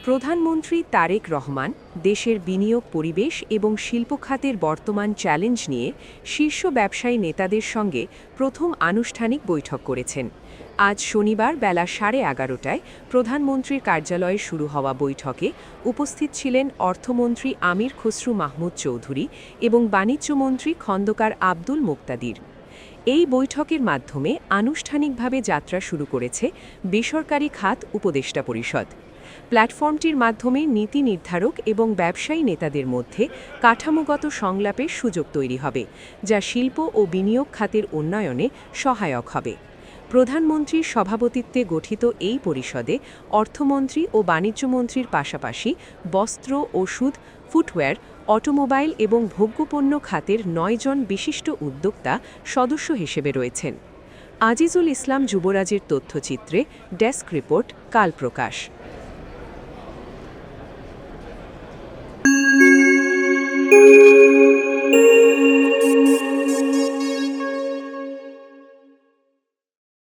প্রধানমন্ত্রী তারেক রহমান দেশের বিনিয়োগ পরিবেশ এবং শিল্প খাতের বর্তমান চ্যালেঞ্জ নিয়ে শীর্ষ ব্যবসায়ী নেতাদের সঙ্গে প্রথম আনুষ্ঠানিক বৈঠক করেছেন। আজ শনিবার বেলা 11:30টায় প্রধানমন্ত্রীর কার্যালয়ে শুরু হওয়া বৈঠকে উপস্থিত ছিলেন অর্থমন্ত্রী আমির খসরু মাহমুদ চৌধুরী এবং বাণিজ্যমন্ত্রী খন্দকার আব্দুল মুক্তাদির। এই বৈঠকের মাধ্যমে আনুষ্ঠানিকভাবে যাত্রা শুরু করেছে বেসরকারি খাত উপদেষ্টা পরিষদ। প্ল্যাটফর্মটির মাধ্যমে নীতি নির্ধারক এবং ব্যবসায়ী নেতাদের মধ্যে কাঠামোগত সংলাপের সুযোগ তৈরি হবে, যা শিল্প ও বিনিয়োগ খাতের উন্নয়নে সহায়ক হবে। প্রধানমন্ত্রীর সভাপতিত্বে গঠিত এই পরিষদে অর্থমন্ত্রী ও বাণিজ্যমন্ত্রীর পাশাপাশি বস্ত্র, ওষুধ, ফুটওয়্যার, অটোমোবাইল এবং ভোগ্যপণ্য খাতের 9 জন বিশিষ্ট উদ্যোক্তা সদস্য হিসেবে রয়েছেন। আজিজুল ইসলাম যুবরাজের তথ্যচিত্রে ডেস্ক রিপোর্ট, কাল প্রকাশ।